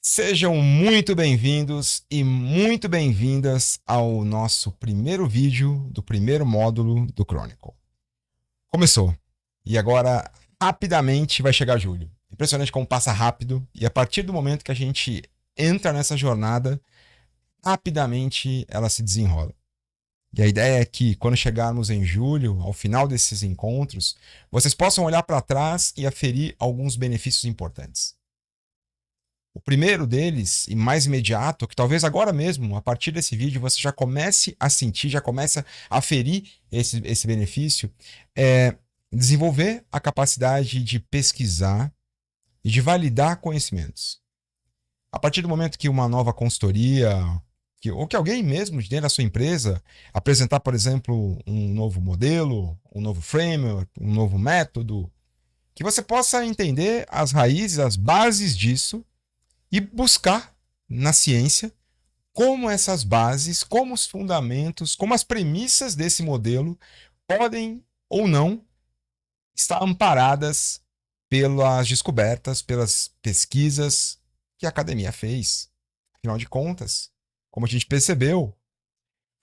Sejam muito bem-vindos e muito bem-vindas ao nosso primeiro vídeo do primeiro módulo do Chronicle. Começou. E agora, rapidamente, vai chegar julho. Impressionante como passa rápido. E a partir do momento que a gente entra nessa jornada, rapidamente ela se desenrola. E a ideia é que, quando chegarmos em julho, ao final desses encontros, vocês possam olhar para trás e aferir alguns benefícios importantes. O primeiro deles, e mais imediato, que talvez agora mesmo, a partir desse vídeo, você já comece a sentir, já comece a aferir esse benefício, é desenvolver a capacidade de pesquisar e de validar conhecimentos. A partir do momento que uma nova consultoria, ou que alguém mesmo de dentro da sua empresa apresentar, por exemplo, um novo modelo, um novo framework, um novo método, que você possa entender as raízes, as bases disso, e buscar na ciência como essas bases, como os fundamentos, como as premissas desse modelo podem ou não estar amparadas pelas descobertas, pelas pesquisas que a academia fez. Afinal de contas, como a gente percebeu,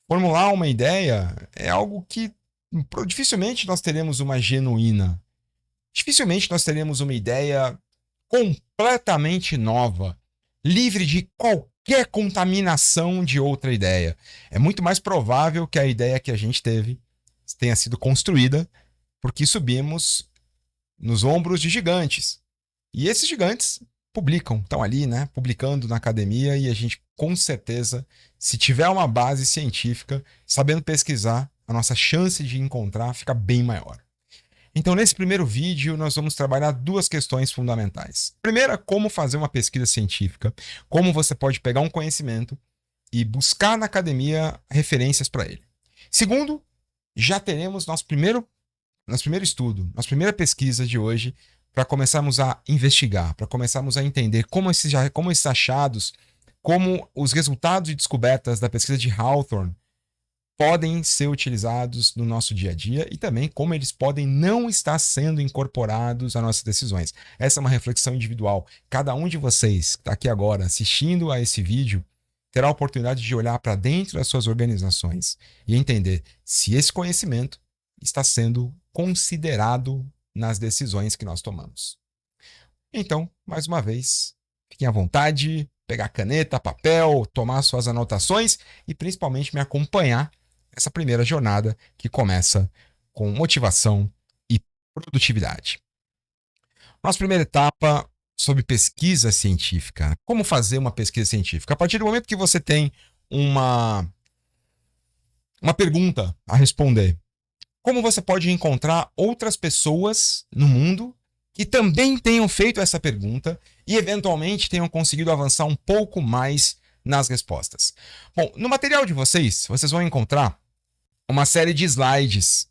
formular uma ideia é algo que dificilmente nós teremos uma genuína. Dificilmente nós teremos uma ideia completamente nova, livre de qualquer contaminação de outra ideia. É muito mais provável que a ideia que a gente teve tenha sido construída porque subimos nos ombros de gigantes. E esses gigantes publicam, estão ali, né, publicando na academia, e a gente, com certeza, se tiver uma base científica, sabendo pesquisar, a nossa chance de encontrar fica bem maior. Então, nesse primeiro vídeo, nós vamos trabalhar duas questões fundamentais. Primeira, como fazer uma pesquisa científica, como você pode pegar um conhecimento e buscar na academia referências para ele. Segundo, já teremos nosso primeiro estudo, nossa primeira pesquisa de hoje, para começarmos a investigar, para começarmos a entender como esses achados, como os resultados e descobertas da pesquisa de Hawthorne podem ser utilizados no nosso dia a dia e também como eles podem não estar sendo incorporados às nossas decisões. Essa é uma reflexão individual. Cada um de vocês que está aqui agora assistindo a esse vídeo terá a oportunidade de olhar para dentro das suas organizações e entender se esse conhecimento está sendo considerado nas decisões que nós tomamos. Então, mais uma vez, fiquem à vontade, pegar caneta, papel, tomar suas anotações e principalmente me acompanhar essa primeira jornada que começa com motivação e produtividade. Nossa primeira etapa sobre pesquisa científica. Como fazer uma pesquisa científica? A partir do momento que você tem uma pergunta a responder, como você pode encontrar outras pessoas no mundo que também tenham feito essa pergunta e eventualmente tenham conseguido avançar um pouco mais nas respostas? Bom, no material de vocês vão encontrar uma série de slides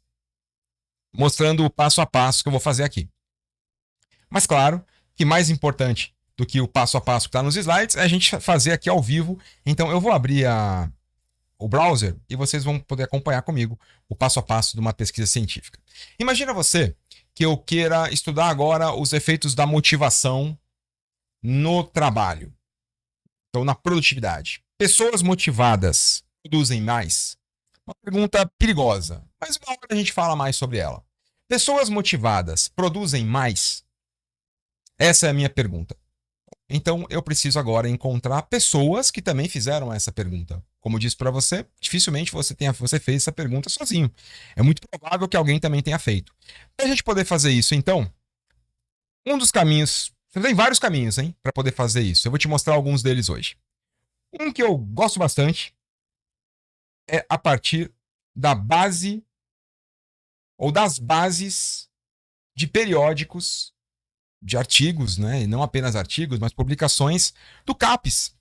mostrando o passo a passo que eu vou fazer aqui. Mas claro que mais importante do que o passo a passo que está nos slides é a gente fazer aqui ao vivo. Então eu vou abrir o browser e vocês vão poder acompanhar comigo o passo a passo de uma pesquisa científica. Imagina você que eu queira estudar agora os efeitos da motivação no trabalho. Então, na produtividade. Pessoas motivadas produzem mais? Uma pergunta perigosa, mas uma hora a gente fala mais sobre ela. Pessoas motivadas produzem mais? Essa é a minha pergunta. Então, eu preciso agora encontrar pessoas que também fizeram essa pergunta. Como eu disse para você, dificilmente você fez essa pergunta sozinho. É muito provável que alguém também tenha feito. Para a gente poder fazer isso, então, um dos caminhos... Você tem vários caminhos, hein, para poder fazer isso. Eu vou te mostrar alguns deles hoje. Um que eu gosto bastante é a partir da base ou das bases de periódicos, de artigos, né? E não apenas artigos, mas publicações do CAPES.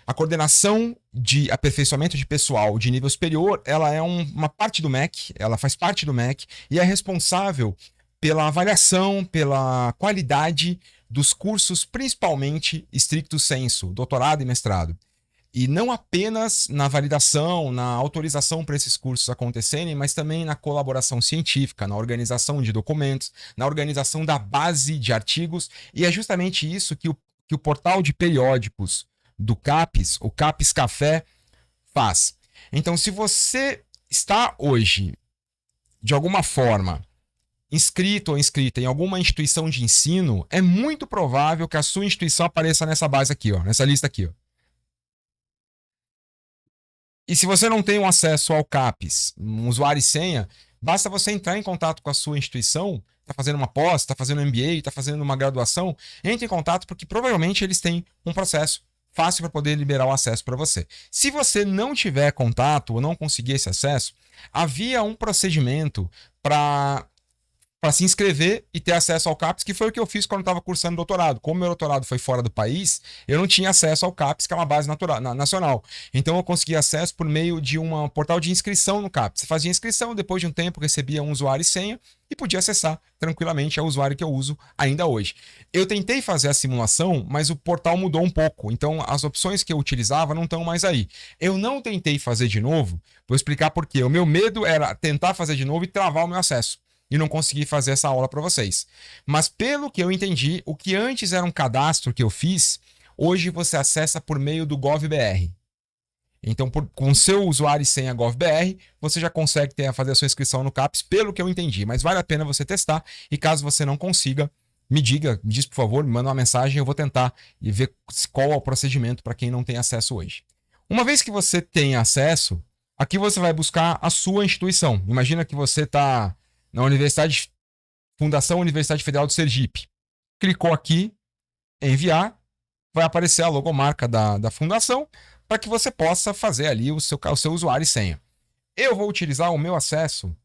A coordenação de aperfeiçoamento de pessoal de nível superior, ela é uma parte do MEC, ela faz parte do MEC e é responsável pela avaliação, pela qualidade dos cursos, principalmente stricto sensu, doutorado e mestrado. E não apenas na validação, na autorização para esses cursos acontecerem, mas também na colaboração científica, na organização de documentos, na organização da base de artigos. E é justamente isso que o que o portal de periódicos do CAPES, o CAPES Café, faz. Então, se você está hoje, de alguma forma, inscrito ou inscrita em alguma instituição de ensino, é muito provável que a sua instituição apareça nessa base aqui, ó, nessa lista aqui. Ó. E se você não tem um acesso ao CAPES, um usuário e senha, basta você entrar em contato com a sua instituição, está fazendo uma pós, está fazendo um MBA, está fazendo uma graduação, entre em contato porque provavelmente eles têm um processo fácil para poder liberar o acesso para você. Se você não tiver contato ou não conseguir esse acesso, havia um procedimento para se inscrever e ter acesso ao CAPES, que foi o que eu fiz quando estava cursando doutorado. Como meu doutorado foi fora do país, eu não tinha acesso ao CAPES, que é uma base nacional. Então eu consegui acesso por meio de um portal de inscrição no CAPES. Você fazia inscrição, depois de um tempo recebia um usuário e senha e podia acessar tranquilamente ao usuário que eu uso ainda hoje. Eu tentei fazer a simulação, mas o portal mudou um pouco. Então as opções que eu utilizava não estão mais aí. Eu não tentei fazer de novo, vou explicar por quê. O meu medo era tentar fazer de novo e travar o meu acesso e não consegui fazer essa aula para vocês. Mas pelo que eu entendi, o que antes era um cadastro que eu fiz, hoje você acessa por meio do GovBR. Então, com seu usuário e senha GovBR, você já consegue fazer a sua inscrição no CAPES, pelo que eu entendi. Mas vale a pena você testar e caso você não consiga, me diz por favor, me manda uma mensagem, eu vou tentar e ver qual é o procedimento para quem não tem acesso hoje. Uma vez que você tem acesso, aqui você vai buscar a sua instituição. Imagina que você está na Fundação Universidade Federal do Sergipe. Clicou aqui, enviar, vai aparecer a logomarca da fundação para que você possa fazer ali o seu usuário e senha. Eu vou utilizar o meu acesso,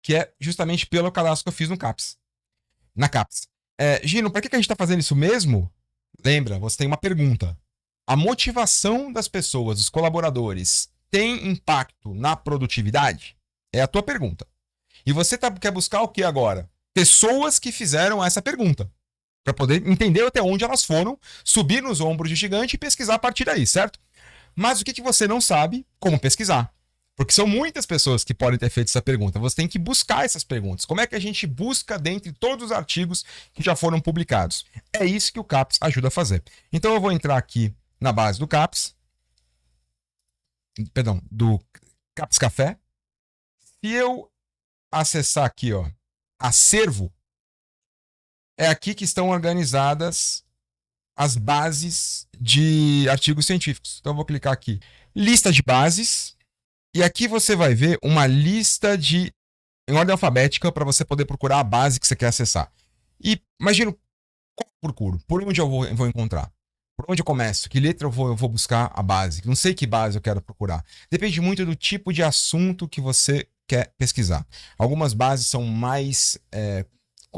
que é justamente pelo cadastro que eu fiz no CAPES. Na CAPES. Gino, para que a gente está fazendo isso mesmo? Lembra, você tem uma pergunta. A motivação das pessoas, dos colaboradores, tem impacto na produtividade? É a tua pergunta. E você quer buscar o que agora? Pessoas que fizeram essa pergunta. Para poder entender até onde elas foram, subir nos ombros de gigante e pesquisar a partir daí, certo? Mas o que você não sabe? Como pesquisar. Porque são muitas pessoas que podem ter feito essa pergunta. Você tem que buscar essas perguntas. Como é que a gente busca dentre todos os artigos que já foram publicados? É isso que o CAPES ajuda a fazer. Então eu vou entrar aqui na base do CAPES. Perdão, do CAPES Café. Se eu acessar aqui, ó, acervo, é aqui que estão organizadas as bases de artigos científicos. Então eu vou clicar aqui, lista de bases, e aqui você vai ver uma lista em ordem alfabética para você poder procurar a base que você quer acessar. E imagino, qual eu procuro? Por onde eu vou encontrar? Por onde eu começo? Que letra eu vou buscar a base? Não sei que base eu quero procurar. Depende muito do tipo de assunto que você quer pesquisar. Algumas bases são mais...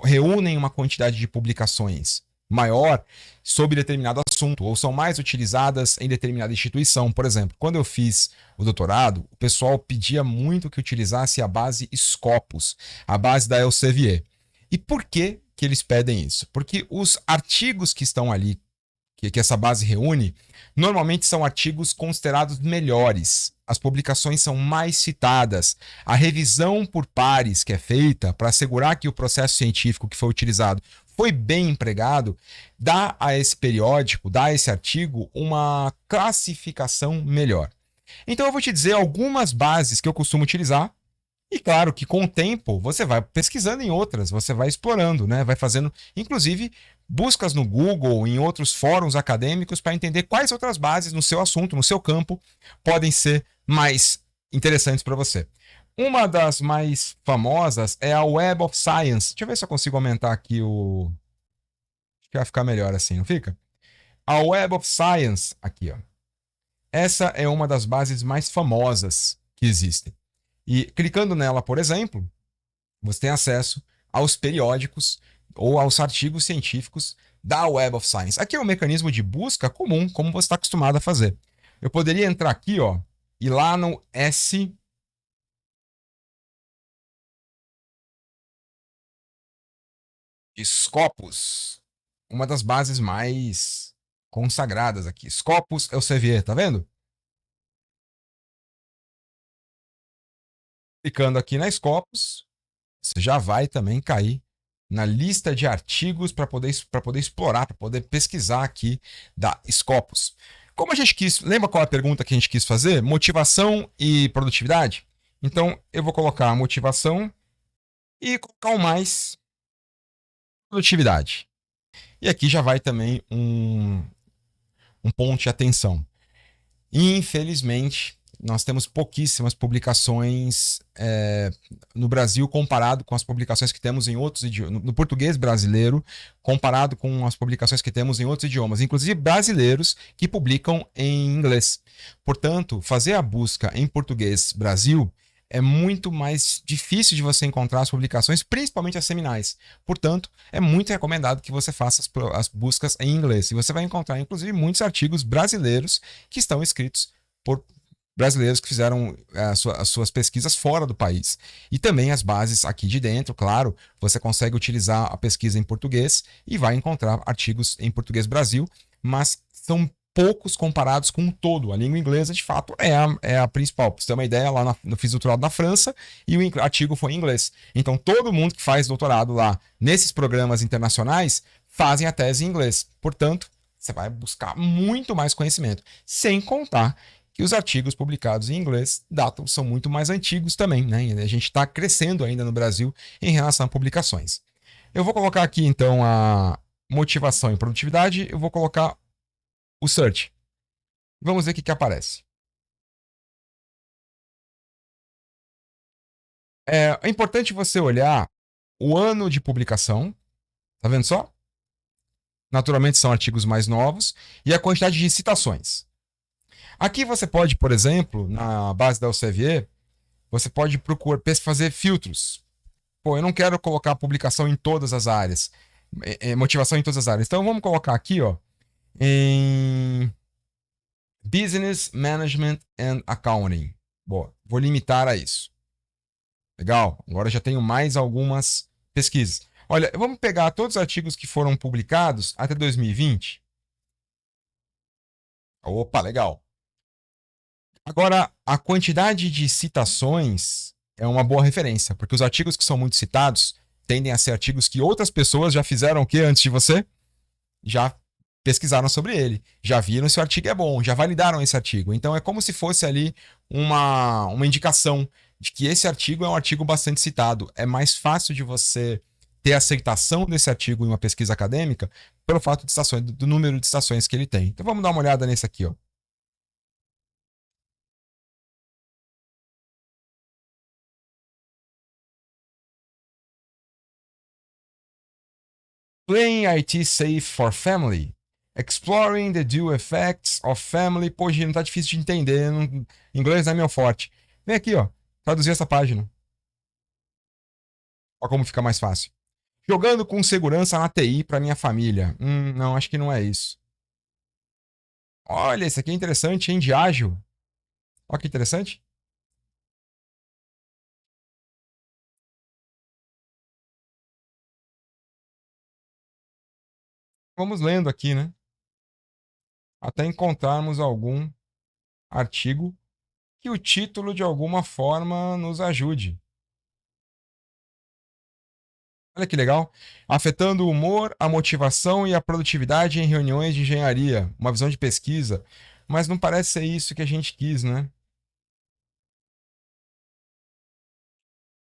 reúnem uma quantidade de publicações maior sobre determinado assunto, ou são mais utilizadas em determinada instituição. Por exemplo, quando eu fiz o doutorado, o pessoal pedia muito que utilizasse a base Scopus, a base da Elsevier. E por que eles pedem isso? Porque os artigos que estão ali, que essa base reúne, normalmente são artigos considerados melhores. As publicações são mais citadas. A revisão por pares que é feita para assegurar que o processo científico que foi utilizado foi bem empregado, dá a esse periódico, dá a esse artigo uma classificação melhor. Então eu vou te dizer algumas bases que eu costumo utilizar. E claro que com o tempo você vai pesquisando em outras, você vai explorando, né? Vai fazendo, inclusive, buscas no Google, em outros fóruns acadêmicos para entender quais outras bases no seu assunto, no seu campo, podem ser mais interessantes para você. Uma das mais famosas é a Web of Science. Deixa eu ver se eu consigo aumentar aqui o... Acho que vai ficar melhor assim, não fica? A Web of Science, aqui, ó. Essa é uma das bases mais famosas que existem. E clicando nela, por exemplo, você tem acesso aos periódicos ou aos artigos científicos da Web of Science. Aqui é um mecanismo de busca comum, como você está acostumado a fazer. Eu poderia entrar aqui, ó, e lá no Scopus, uma das bases mais consagradas aqui. Scopus Elsevier, tá vendo? Clicando aqui na Scopus, você já vai também cair na lista de artigos para poder explorar, para poder pesquisar aqui da Scopus. Como a gente quis, lembra qual é a pergunta que a gente quis fazer? Motivação e produtividade? Então eu vou colocar motivação e colocar o mais produtividade. E aqui já vai também um ponto de atenção. Infelizmente, nós temos pouquíssimas publicações no Brasil comparado com as publicações que temos em outros idiomas, no português brasileiro, comparado com as publicações que temos em outros idiomas, inclusive brasileiros que publicam em inglês. Portanto, fazer a busca em português Brasil é muito mais difícil de você encontrar as publicações, principalmente as seminais. Portanto, é muito recomendado que você faça as buscas em inglês. E você vai encontrar, inclusive, muitos artigos brasileiros que estão escritos por brasileiros que fizeram as suas pesquisas fora do país. E também as bases aqui de dentro, claro, você consegue utilizar a pesquisa em português e vai encontrar artigos em português Brasil, mas são poucos comparados com o todo. A língua inglesa, de fato, é a principal. Pra você ter uma ideia, lá eu fiz doutorado na França e o artigo foi em inglês. Então, todo mundo que faz doutorado lá nesses programas internacionais fazem a tese em inglês. Portanto, você vai buscar muito mais conhecimento. Sem contar que os artigos publicados em inglês são muito mais antigos também, né? A gente está crescendo ainda no Brasil em relação a publicações. Eu vou colocar aqui, então, a motivação e produtividade. Eu vou colocar o search. Vamos ver o que aparece. É importante você olhar o ano de publicação. Tá vendo só? Naturalmente são artigos mais novos. E a quantidade de citações. Aqui você pode, por exemplo, na base da Elsevier, você pode fazer filtros. Pô, eu não quero colocar publicação em todas as áreas. Motivação em todas as áreas. Então vamos colocar aqui, ó, em Business Management and Accounting. Boa, vou limitar a isso. Legal, agora já tenho mais algumas pesquisas. Olha, vamos pegar todos os artigos que foram publicados até 2020. Opa, legal. Agora, a quantidade de citações é uma boa referência, porque os artigos que são muito citados tendem a ser artigos que outras pessoas já fizeram o que antes de você? Já pesquisaram sobre ele, já viram se o artigo é bom, já validaram esse artigo. Então é como se fosse ali uma indicação de que esse artigo é um artigo bastante citado. É mais fácil de você ter aceitação desse artigo em uma pesquisa acadêmica pelo fato de citações, do número de citações que ele tem. Então vamos dar uma olhada nesse aqui, ó. Playing IT Safe for Family. Exploring the Dual Effects of Family. Pô, não tá difícil de entender. Inglês não é meu forte. Vem aqui, ó. Traduzir essa página. Olha como fica mais fácil. Jogando com segurança na TI para minha família. Não, acho que não é isso. Olha, esse aqui é interessante, hein? De ágil. Olha que interessante. Vamos lendo aqui, né? Até encontrarmos algum artigo que o título de alguma forma nos ajude. Olha que legal. Afetando o humor, a motivação e a produtividade em reuniões de engenharia. Uma visão de pesquisa. Mas não parece ser isso que a gente quis, né?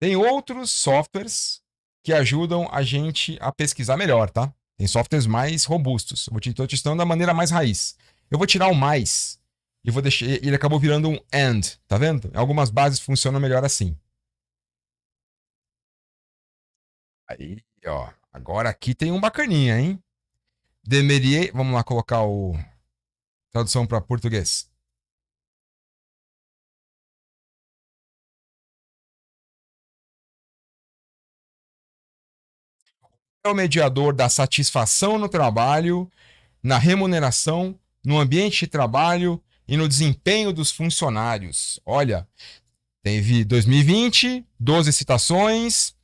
Tem outros softwares que ajudam a gente a pesquisar melhor, tá? Tem softwares mais robustos. Eu estou testando da maneira mais raiz. Eu vou tirar o mais e vou deixar. Ele acabou virando um and, tá vendo? Algumas bases funcionam melhor assim. Aí, ó. Agora aqui tem um bacaninha, hein? Demerier. Vamos lá colocar o tradução para português. É o mediador da satisfação no trabalho, na remuneração, no ambiente de trabalho e no desempenho dos funcionários. Olha, teve 2020, 12 citações.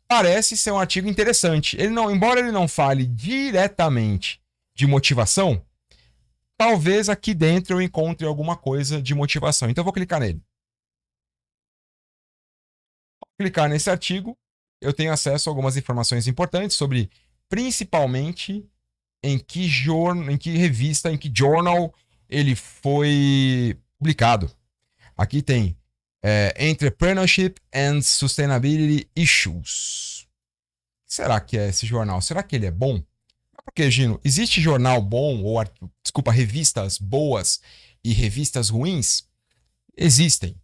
Parece ser um artigo interessante. Ele não, embora ele não fale diretamente de motivação, talvez aqui dentro eu encontre alguma coisa de motivação. Então eu vou clicar nele. Vou clicar nesse artigo eu tenho acesso a algumas informações importantes sobre, principalmente, em que revista, em que journal ele foi publicado. Aqui tem Entrepreneurship and Sustainability Issues. O que será que é esse jornal? Será que ele é bom? Porque, Gino, existe jornal bom, ou, desculpa, revistas boas e revistas ruins? Existem.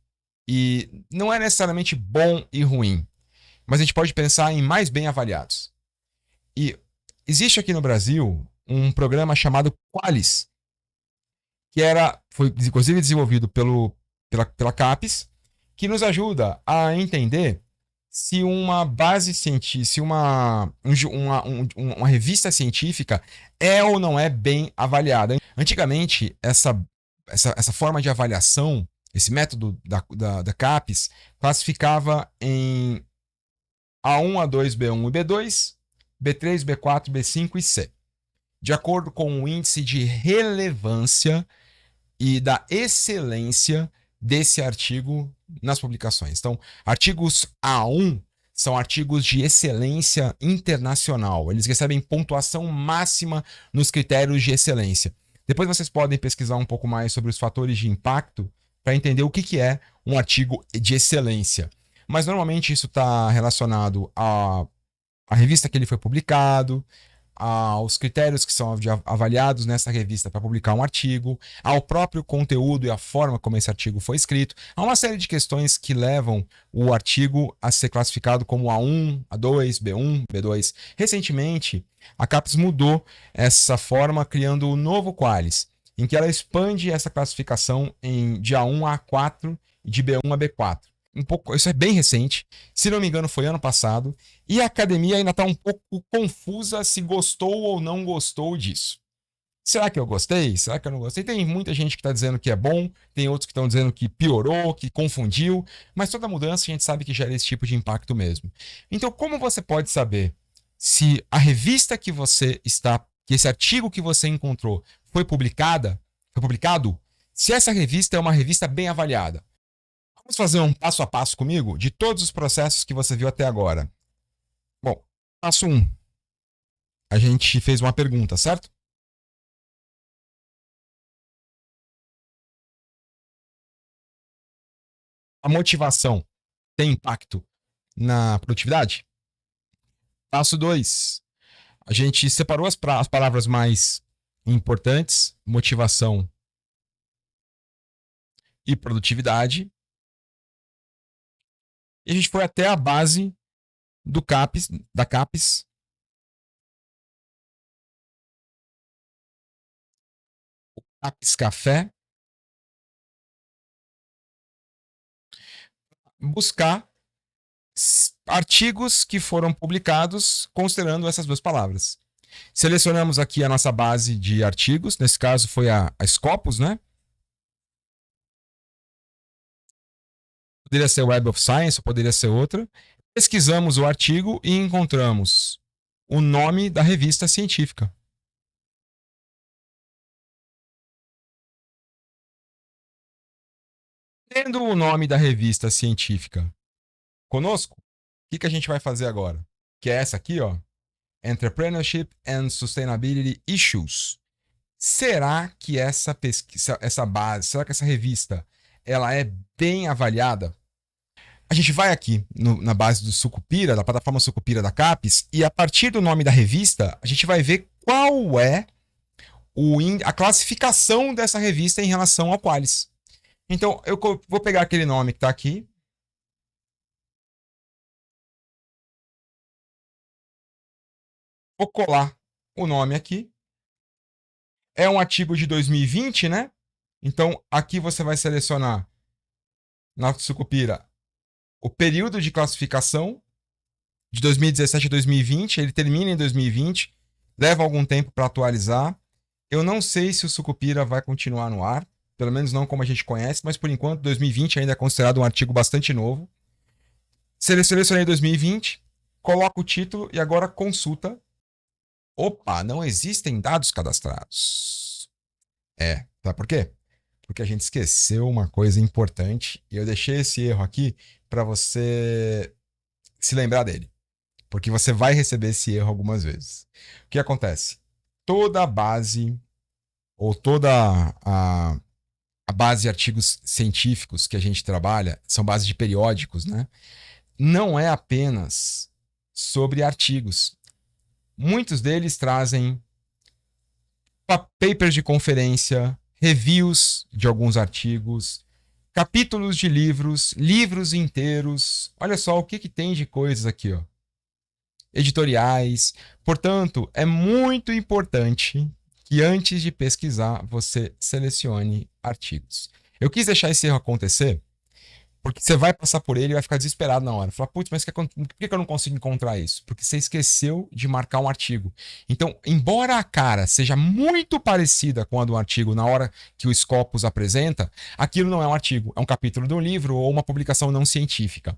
E não é necessariamente bom e ruim, mas a gente pode pensar em mais bem avaliados. E existe aqui no Brasil um programa chamado Qualis, que foi inclusive desenvolvido pela CAPES, que nos ajuda a entender se uma base científica, se uma revista científica é ou não é bem avaliada. Antigamente, essa forma de avaliação, esse método da CAPES, classificava em A1, A2, B1 e B2, B3, B4, B5 e C, de acordo com o índice de relevância e da excelência desse artigo nas publicações. Então, artigos A1 são artigos de excelência internacional. Eles recebem pontuação máxima nos critérios de excelência. Depois vocês podem pesquisar um pouco mais sobre os fatores de impacto para entender o que é um artigo de excelência. Mas normalmente isso está relacionado à revista que ele foi publicado, aos critérios que são avaliados nessa revista para publicar um artigo, ao próprio conteúdo e a forma como esse artigo foi escrito. Há uma série de questões que levam o artigo a ser classificado como A1, A2, B1, B2. Recentemente, a CAPES mudou essa forma, criando o novo Qualis, em que ela expande essa classificação de A1 a A4 e de B1 a B4. Isso é bem recente, se não me engano foi ano passado, e a academia ainda está um pouco confusa se gostou ou não gostou disso. Será que eu gostei? Será que eu não gostei? Tem muita gente que está dizendo que é bom, tem outros que estão dizendo que piorou, que confundiu, mas toda mudança a gente sabe que gera esse tipo de impacto mesmo. Então, como você pode saber se a revista que esse artigo que você encontrou foi publicado, se essa revista é uma revista bem avaliada? Vamos fazer um passo a passo comigo de todos os processos que você viu até agora. Bom, passo 1. A gente fez uma pergunta, certo? A motivação tem impacto na produtividade? Passo 2. A gente separou as palavras mais importantes, motivação e produtividade. E a gente foi até a base da CAPES, o CAPES Café, buscar artigos que foram publicados considerando essas duas palavras. Selecionamos aqui a nossa base de artigos, nesse caso foi a Scopus, né? Poderia ser Web of Science, ou poderia ser outra. Pesquisamos o artigo e encontramos o nome da revista científica. Tendo o nome da revista científica conosco, o que a gente vai fazer agora? Que é essa aqui, ó. Entrepreneurship and Sustainability Issues. Será que essa pesquisa, essa base, será que essa revista ela é bem avaliada? A gente vai aqui na base do Sucupira, da plataforma Sucupira da CAPES, e a partir do nome da revista, a gente vai ver qual é a classificação dessa revista em relação ao Qualis. Então, eu vou pegar aquele nome que está aqui. Vou colar o nome aqui. É um artigo de 2020, né? Então, aqui você vai selecionar na Sucupira o período de classificação de 2017 a 2020. Ele termina em 2020, leva algum tempo para atualizar. Eu não sei se o Sucupira vai continuar no ar, pelo menos não como a gente conhece, mas por enquanto 2020 ainda é considerado um artigo bastante novo. Selecionei 2020, coloco o título e agora consulta. Opa, não existem dados cadastrados. Sabe por quê? Porque a gente esqueceu uma coisa importante e eu deixei esse erro aqui para você se lembrar dele. porque você vai receber esse erro algumas vezes. O que acontece? Toda a base, ou toda a base de artigos científicos que a gente trabalha, são bases de periódicos, né? Não é apenas sobre artigos. Muitos deles trazem papers de conferência, reviews de alguns artigos, capítulos de livros, livros inteiros. Olha só o que tem de coisas aqui, ó. Editoriais. Portanto, é muito importante que antes de pesquisar, você selecione artigos. Eu quis deixar esse erro acontecer porque você vai passar por ele e vai ficar desesperado na hora. Falar, putz, mas por que eu não consigo encontrar isso? Porque você esqueceu de marcar um artigo. Então, embora a cara seja muito parecida com a do artigo na hora que o Scopus apresenta, aquilo não é um artigo, é um capítulo de um livro ou uma publicação não científica.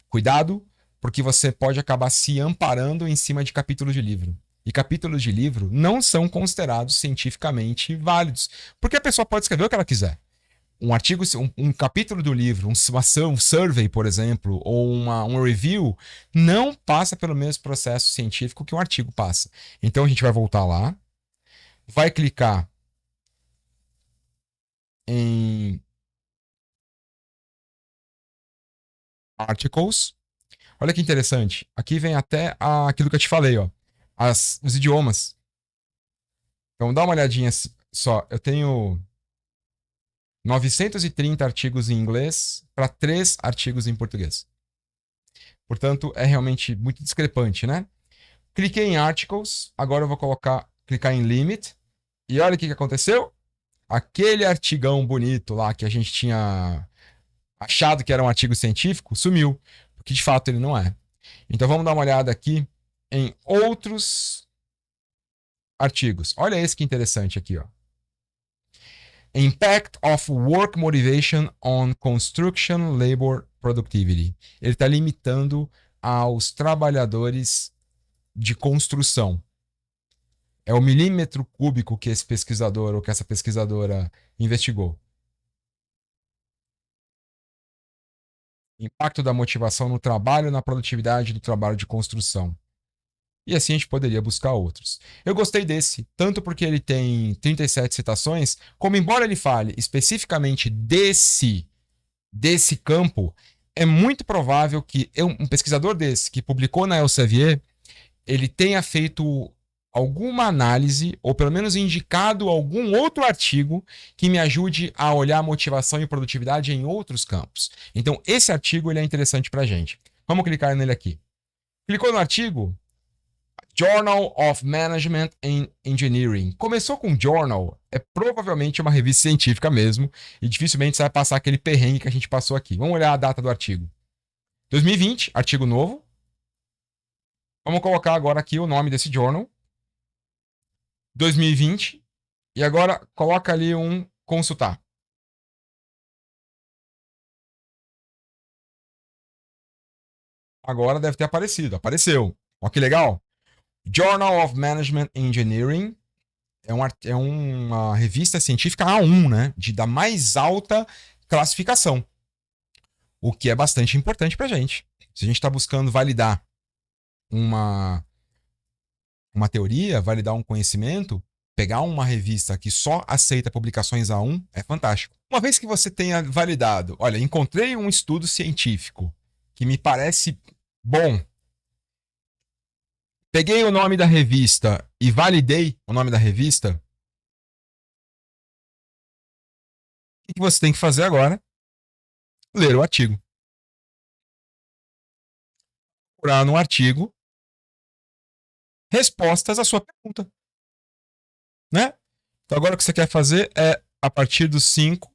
Cuidado, porque você pode acabar se amparando em cima de capítulos de livro. E capítulos de livro não são considerados cientificamente válidos, porque a pessoa pode escrever o que ela quiser. Um artigo, um capítulo do livro, um survey, por exemplo, ou um review, não passa pelo mesmo processo científico que um artigo passa. Então a gente vai voltar lá, vai clicar em Articles. Olha que interessante. Aqui vem até aquilo que eu te falei, ó, os idiomas. Então dá uma olhadinha só. Eu tenho 930 artigos em inglês para 3 artigos em português. Portanto, é realmente muito discrepante, né? Cliquei em Articles, agora eu vou clicar em Limit, e olha o que aconteceu. Aquele artigão bonito lá que a gente tinha achado que era um artigo científico, sumiu, porque de fato ele não é. Então vamos dar uma olhada aqui em outros artigos. Olha esse que interessante aqui, ó. Impact of Work Motivation on Construction Labor Productivity. Ele está limitando aos trabalhadores de construção. É o milímetro cúbico que esse pesquisador ou que essa pesquisadora investigou. Impacto da motivação no trabalho e na produtividade do trabalho de construção. E assim a gente poderia buscar outros. Eu gostei desse, tanto porque ele tem 37 citações, como embora ele fale especificamente desse campo, é muito provável que um pesquisador desse, que publicou na Elsevier, ele tenha feito alguma análise, ou pelo menos indicado algum outro artigo que me ajude a olhar motivação e produtividade em outros campos. Então, esse artigo ele é interessante para a gente. Vamos clicar nele aqui. Clicou no artigo? Journal of Management and Engineering. Começou com Journal, é provavelmente uma revista científica mesmo, e dificilmente você vai passar aquele perrengue que a gente passou aqui. Vamos olhar a data do artigo. 2020, artigo novo. Vamos colocar agora aqui o nome desse journal. 2020. E agora coloca ali um consultar. Agora deve ter aparecido. Apareceu. Olha que legal. Journal of Management Engineering é uma revista científica A1, né? Da mais alta classificação. O que é bastante importante para a gente. Se a gente está buscando validar uma teoria, validar um conhecimento, pegar uma revista que só aceita publicações A1 é fantástico. Uma vez que você tenha validado, olha, encontrei um estudo científico que me parece bom, peguei o nome da revista e validei o nome da revista, o que você tem que fazer agora? Ler o artigo. Procurar no artigo respostas à sua pergunta, né? Então agora o que você quer fazer é, a partir dos 5,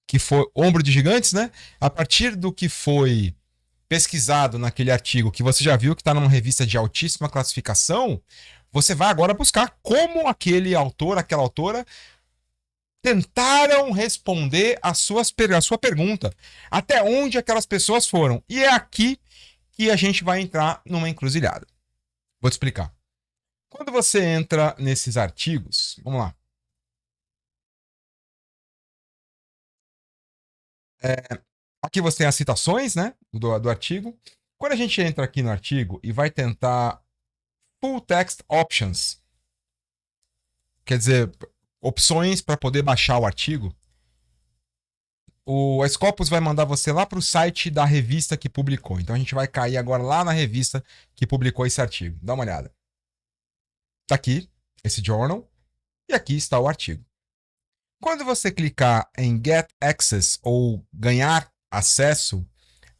que foi ombro de gigantes, né? A partir do que foi pesquisado naquele artigo, que você já viu que está numa revista de altíssima classificação, você vai agora buscar como aquele autor, aquela autora, tentaram responder a sua pergunta. Até onde aquelas pessoas foram. E é aqui que a gente vai entrar numa encruzilhada. Vou te explicar. Quando você entra nesses artigos, vamos lá. Aqui você tem as citações, né, do artigo. Quando a gente entra aqui no artigo e vai tentar Full Text Options, quer dizer, opções para poder baixar o artigo, a Scopus vai mandar você lá para o site da revista que publicou. Então a gente vai cair agora lá na revista que publicou esse artigo. Dá uma olhada. Está aqui esse journal e aqui está o artigo. Quando você clicar em Get Access ou ganhar acesso,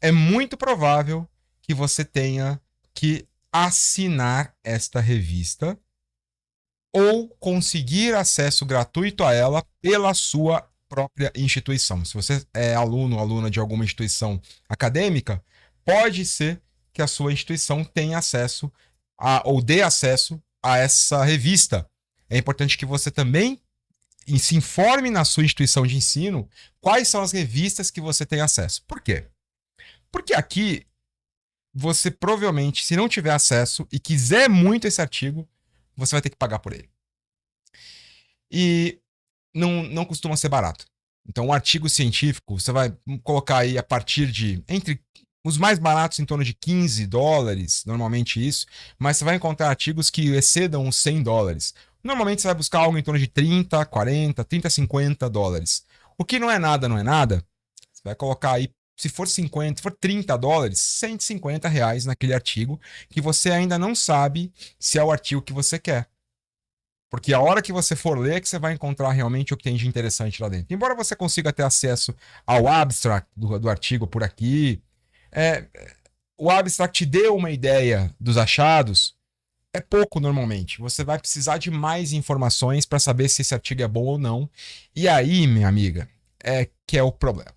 é muito provável que você tenha que assinar esta revista ou conseguir acesso gratuito a ela pela sua própria instituição. Se você é aluno ou aluna de alguma instituição acadêmica, pode ser que a sua instituição tenha acesso ou dê acesso a essa revista. É importante que você também se informe na sua instituição de ensino quais são as revistas que você tem acesso. Por quê? Porque aqui você provavelmente, se não tiver acesso e quiser muito esse artigo, você vai ter que pagar por ele. E não costuma ser barato. Então, um artigo científico, você vai colocar aí a partir de, entre os mais baratos em torno de $15, normalmente isso, mas você vai encontrar artigos que excedam os $100. Normalmente você vai buscar algo em torno de 30, 40, 30, 50 dólares. O que não é nada, não é nada. Você vai colocar aí, se for 50, se for 30 dólares, R$ 150 naquele artigo que você ainda não sabe se é o artigo que você quer. Porque a hora que você for ler é que você vai encontrar realmente o que tem de interessante lá dentro. Embora você consiga ter acesso ao abstract do artigo por aqui, o abstract te deu uma ideia dos achados, é pouco normalmente. Você vai precisar de mais informações para saber se esse artigo é bom ou não. E aí, minha amiga, é que é o problema.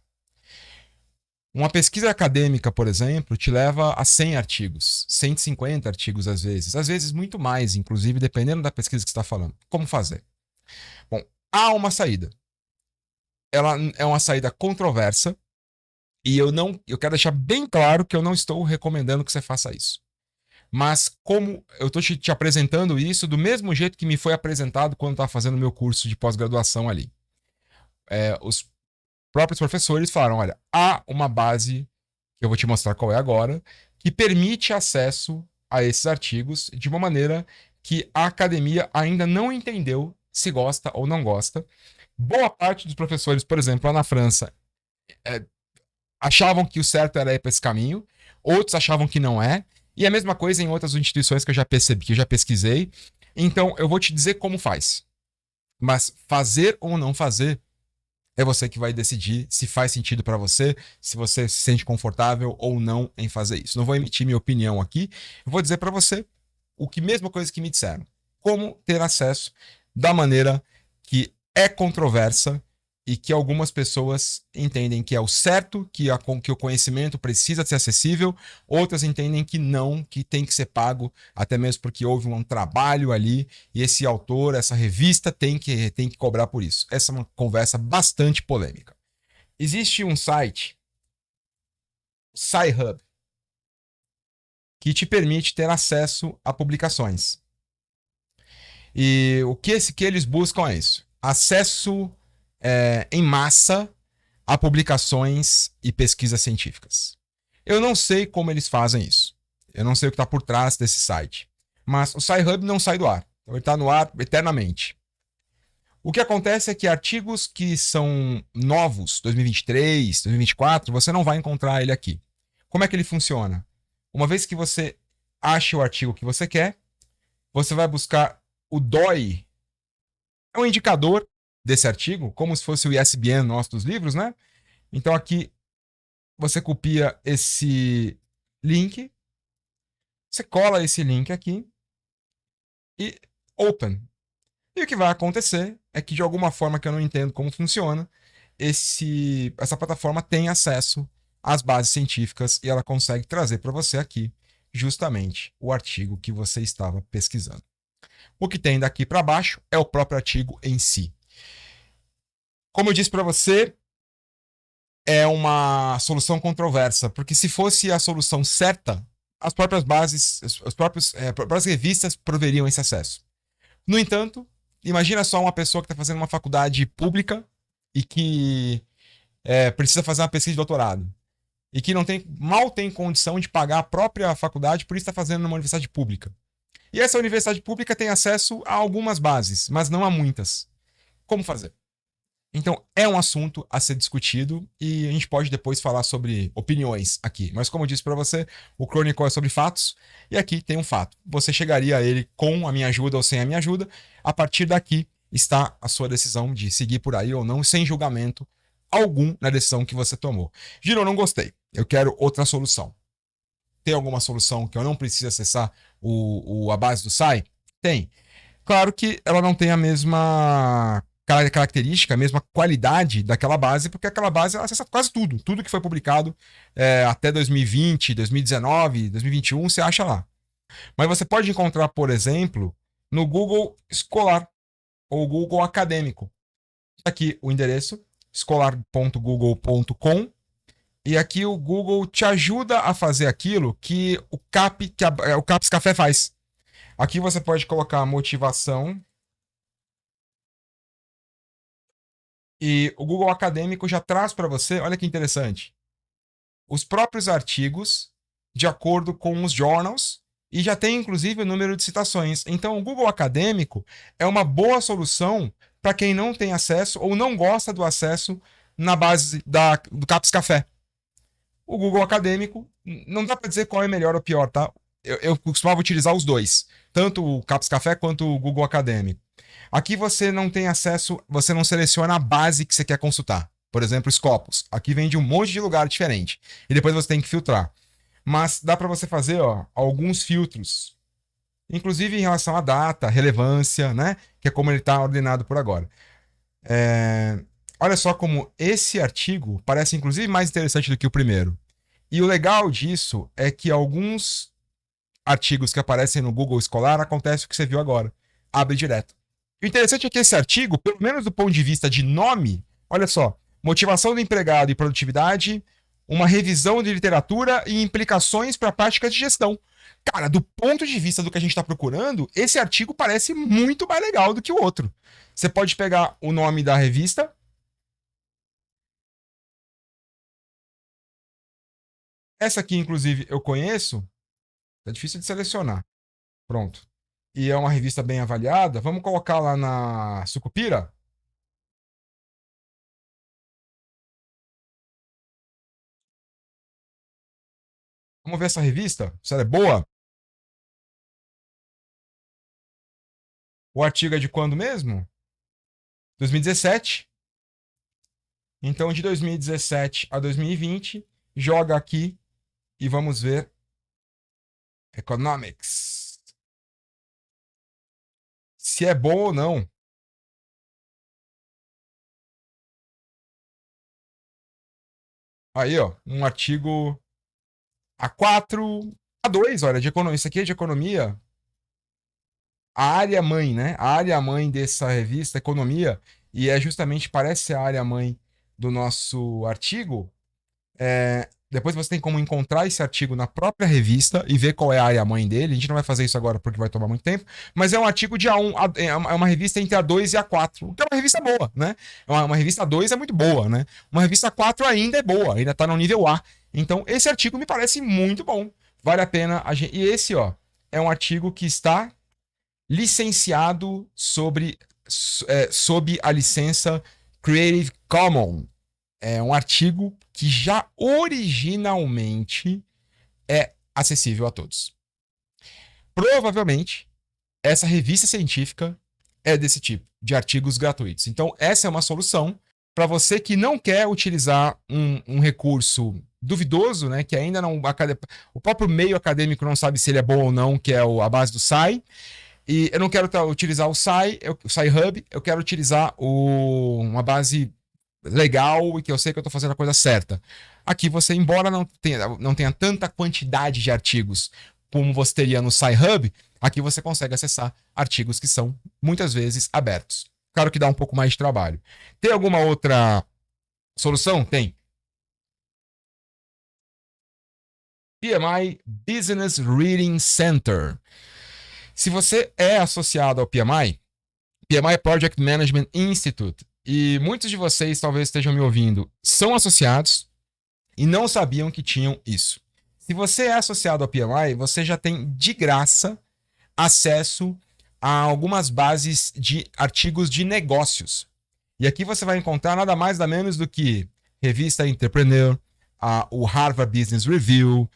Uma pesquisa acadêmica, por exemplo, te leva a 100 artigos, 150 artigos às vezes muito mais, inclusive, dependendo da pesquisa que você está falando. Como fazer? Bom, há uma saída. Ela é uma saída controversa e eu quero deixar bem claro que eu não estou recomendando que você faça isso. Mas como eu estou te apresentando isso do mesmo jeito que me foi apresentado quando estava fazendo meu curso de pós-graduação ali. Os próprios professores falaram, olha, há uma base, que eu vou te mostrar qual é agora, que permite acesso a esses artigos de uma maneira que a academia ainda não entendeu se gosta ou não gosta. Boa parte dos professores, por exemplo, lá na França, achavam que o certo era ir para esse caminho, outros achavam que não é, e a mesma coisa em outras instituições que eu já percebi, que eu já pesquisei. Então, eu vou te dizer como faz. Mas fazer ou não fazer é você que vai decidir se faz sentido para você, se você se sente confortável ou não em fazer isso. Não vou emitir minha opinião aqui, eu vou dizer para você mesma coisa que me disseram. Como ter acesso da maneira que é controversa e que algumas pessoas entendem que é o certo, que o conhecimento precisa ser acessível, outras entendem que não, que tem que ser pago, até mesmo porque houve um trabalho ali e esse autor, essa revista tem que cobrar por isso. Essa é uma conversa bastante polêmica. Existe um site, Sci-Hub, que te permite ter acesso a publicações. E o que eles buscam é isso: acesso em massa a publicações e pesquisas científicas. Eu não sei como eles fazem isso. Eu não sei o que está por trás desse site. Mas o Sci-Hub não sai do ar. Então ele está no ar eternamente. O que acontece é que artigos que são novos, 2023, 2024, você não vai encontrar ele aqui. Como é que ele funciona? Uma vez que você acha o artigo que você quer, você vai buscar o DOI. É um indicador desse artigo, como se fosse o ISBN nosso dos livros, né? Então aqui você copia esse link, você cola esse link aqui e open. E o que vai acontecer é que de alguma forma que eu não entendo como funciona, essa plataforma tem acesso às bases científicas e ela consegue trazer para você aqui justamente o artigo que você estava pesquisando. O que tem daqui para baixo é o próprio artigo em si. Como eu disse para você, é uma solução controversa, porque se fosse a solução certa, as próprias bases, as próprias revistas proveriam esse acesso. No entanto, imagina só uma pessoa que está fazendo uma faculdade pública e que precisa fazer uma pesquisa de doutorado. e que não tem, mal tem condição de pagar a própria faculdade, por isso está fazendo numa universidade pública. E essa universidade pública tem acesso a algumas bases, mas não a muitas. Como fazer? Então, é um assunto a ser discutido e a gente pode depois falar sobre opiniões aqui. Mas como eu disse para você, o Chronicle é sobre fatos e aqui tem um fato. Você chegaria a ele com a minha ajuda ou sem a minha ajuda. A partir daqui está a sua decisão de seguir por aí ou não, sem julgamento algum na decisão que você tomou. Giro, não gostei. Eu quero outra solução. Tem alguma solução que eu não precise acessar a base do SAI? Tem. Claro que ela não tem a mesma característica, a mesma qualidade daquela base, porque aquela base ela acessa quase tudo. Tudo que foi publicado até 2020, 2019, 2021, você acha lá. Mas você pode encontrar, por exemplo, no Google Escolar ou Google Acadêmico. Aqui o endereço, escolar.google.com. E aqui o Google te ajuda a fazer aquilo que o Caps Café faz. Aqui você pode colocar motivação. E o Google Acadêmico já traz para você, olha que interessante, os próprios artigos de acordo com os journals e já tem inclusive o número de citações. Então o Google Acadêmico é uma boa solução para quem não tem acesso ou não gosta do acesso na base do Caps Café. O Google Acadêmico, não dá para dizer qual é melhor ou pior, tá? Eu costumava utilizar os dois, tanto o Caps Café quanto o Google Acadêmico. Aqui você não tem acesso, você não seleciona a base que você quer consultar. Por exemplo, Scopus. Aqui vem de um monte de lugar diferente. E depois você tem que filtrar. Mas dá para você fazer alguns filtros. Inclusive em relação à data, relevância, né? Que é como ele está ordenado por agora. Olha só como esse artigo parece inclusive mais interessante do que o primeiro. E o legal disso é que alguns artigos que aparecem no Google Escolar acontece o que você viu agora. Abre direto. O interessante é que esse artigo, pelo menos do ponto de vista de nome, olha só, motivação do empregado e produtividade, uma revisão de literatura e implicações para práticas de gestão. Cara, do ponto de vista do que a gente está procurando, esse artigo parece muito mais legal do que o outro. Você pode pegar o nome da revista. Essa aqui, inclusive, eu conheço. É difícil de selecionar. Pronto. E é uma revista bem avaliada. Vamos colocar lá na Sucupira? Vamos ver essa revista? Se ela é boa? O artigo é de quando mesmo? 2017. Então, de 2017 a 2020, joga aqui e vamos ver Economics. Se é bom ou não. Aí, ó, um artigo A4, A2, olha, de economia. Isso aqui é de economia. A área mãe, né? A área mãe dessa revista, Economia, e é justamente, parece ser a área mãe do nosso artigo. Depois você tem como encontrar esse artigo na própria revista e ver qual é a área mãe dele. A gente não vai fazer isso agora porque vai tomar muito tempo, mas é um artigo de A1, é uma revista entre A2 e A4, que é uma revista boa, né? Uma revista A2 é muito boa, né? Uma revista A4 ainda é boa, ainda tá no nível A. Então, esse artigo me parece muito bom. Vale a pena a gente... E esse, ó, é um artigo que está licenciado sob a licença Creative Commons. É um artigo que já originalmente é acessível a todos. Provavelmente, essa revista científica é desse tipo, de artigos gratuitos. Então, essa é uma solução para você que não quer utilizar um recurso duvidoso, né, que ainda não... O próprio meio acadêmico não sabe se ele é bom ou não, que é a base do SAI. E eu não quero utilizar o SAI Hub, eu quero utilizar uma base legal e que eu sei que eu estou fazendo a coisa certa. Aqui você, embora não tenha tanta quantidade de artigos como você teria no SciHub, aqui você consegue acessar artigos que são muitas vezes abertos. Claro que dá um pouco mais de trabalho. Tem alguma outra solução? Tem. PMI Business Reading Center. Se você é associado ao PMI Project Management Institute, e muitos de vocês talvez estejam me ouvindo, são associados. e não sabiam que tinham isso. Se você é associado ao PMI, você já tem de graça acesso a algumas bases de artigos de negócios. E aqui você vai encontrar nada mais nada menos do que revista Entrepreneur, o Harvard Business Review,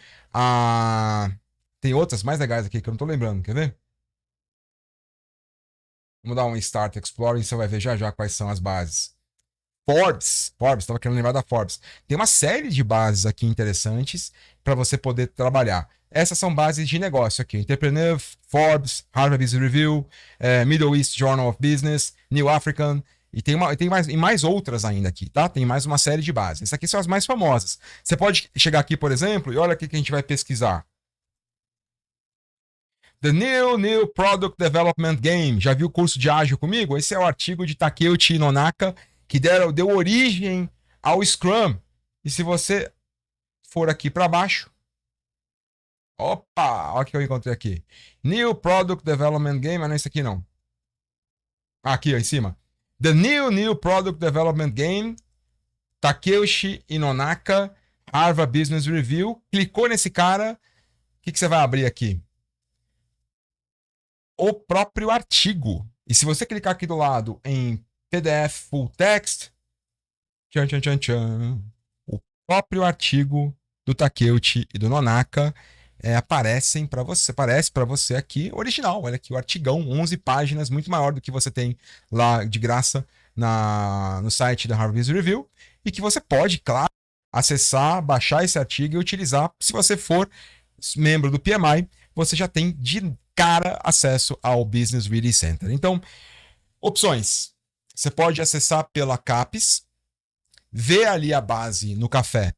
tem outras mais legais aqui que eu não estou lembrando, quer ver? Vamos dar um Start Exploring e você vai ver já já quais são as bases. Forbes, estava querendo lembrar da Forbes. Tem uma série de bases aqui interessantes para você poder trabalhar. Essas são bases de negócio aqui. Entrepreneur, Forbes, Harvard Business Review, Middle East Journal of Business, New African, e tem mais outras ainda aqui, tá? Tem mais uma série de bases. Essas aqui são as mais famosas. Você pode chegar aqui, por exemplo, e olha aqui que a gente vai pesquisar. The New Product Development Game. Já viu o curso de ágil comigo? Esse é o artigo de Takeuchi Nonaka, que deu origem ao Scrum. E se você for aqui para baixo, opa, olha o que eu encontrei aqui. New Product Development Game, mas não é isso aqui não. Aqui, ó, em cima. The New Product Development Game, Takeuchi Nonaka, Harvard Business Review. Clicou nesse cara, o que você vai abrir aqui? O próprio artigo. E se você clicar aqui do lado em PDF Full Text, o próprio artigo do Takeuchi e do Nonaka aparece para você aqui original. Olha aqui o artigão, 11 páginas, muito maior do que você tem lá de graça no site da Harvard Business Review, e que você pode, claro, acessar, baixar esse artigo e utilizar. Se você for membro do PMI, você já tem de cara acesso ao Business Reading Center. Então, opções. Você pode acessar pela CAPES, ver ali a base no café,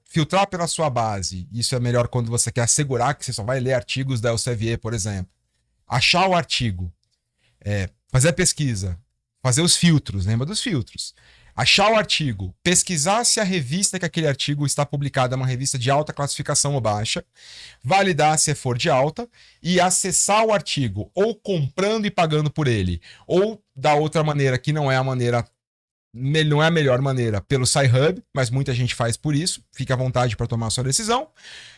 filtrar pela sua base. Isso é melhor quando você quer assegurar que você só vai ler artigos da Elsevier, por exemplo. Achar o artigo, fazer a pesquisa, fazer os filtros, lembra dos filtros. Achar o artigo, pesquisar se a revista que aquele artigo está publicada é uma revista de alta classificação ou baixa, validar se for de alta e acessar o artigo ou comprando e pagando por ele, ou da outra maneira que não é a melhor maneira, pelo Sci-Hub, mas muita gente faz por isso, fique à vontade para tomar a sua decisão.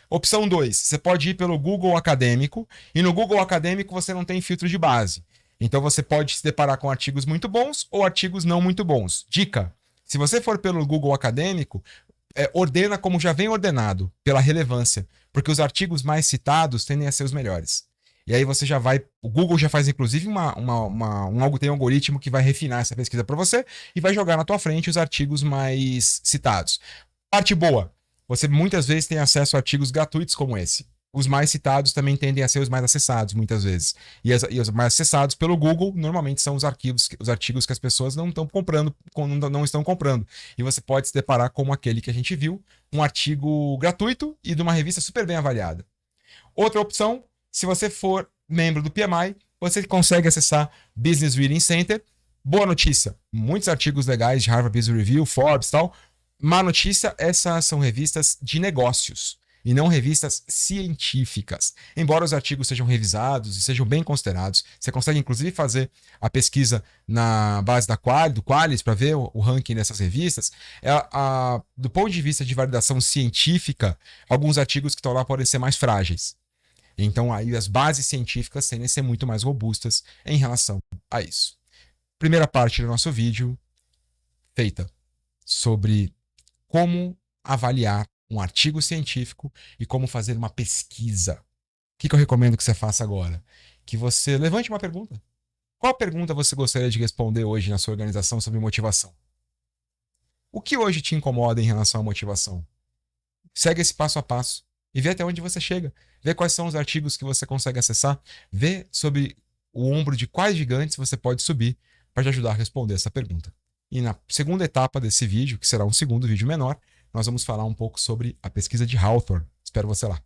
Opção 2, você pode ir pelo Google Acadêmico, e no Google Acadêmico você não tem filtro de base. Então você pode se deparar com artigos muito bons ou artigos não muito bons. Dica, se você for pelo Google Acadêmico, ordena como já vem ordenado, pela relevância, porque os artigos mais citados tendem a ser os melhores. E aí você já vai, o Google já faz inclusive tem um algoritmo que vai refinar essa pesquisa para você e vai jogar na tua frente os artigos mais citados. Parte boa, você muitas vezes tem acesso a artigos gratuitos como esse. Os mais citados também tendem a ser os mais acessados, muitas vezes. E os mais acessados pelo Google, normalmente são os artigos que as pessoas não estão comprando, não estão comprando. E você pode se deparar com aquele que a gente viu, um artigo gratuito e de uma revista super bem avaliada. Outra opção, se você for membro do PMI, você consegue acessar Business Reading Center. Boa notícia, muitos artigos legais de Harvard Business Review, Forbes e tal. Má notícia, essas são revistas de negócios e não revistas científicas. Embora os artigos sejam revisados e sejam bem considerados, você consegue inclusive fazer a pesquisa na base do Qualys para ver o ranking dessas revistas. Do ponto de vista de validação científica, alguns artigos que estão lá podem ser mais frágeis. Então aí as bases científicas tendem a ser muito mais robustas em relação a isso. Primeira parte do nosso vídeo feita sobre como avaliar um artigo científico e como fazer uma pesquisa. O que eu recomendo que você faça agora? Que você levante uma pergunta. Qual pergunta você gostaria de responder hoje na sua organização sobre motivação? O que hoje te incomoda em relação à motivação? Segue esse passo a passo e vê até onde você chega. Vê quais são os artigos que você consegue acessar. Vê sobre o ombro de quais gigantes você pode subir para te ajudar a responder essa pergunta. E na segunda etapa desse vídeo, que será um segundo vídeo menor, nós vamos falar um pouco sobre a pesquisa de Hawthorne. Espero você lá.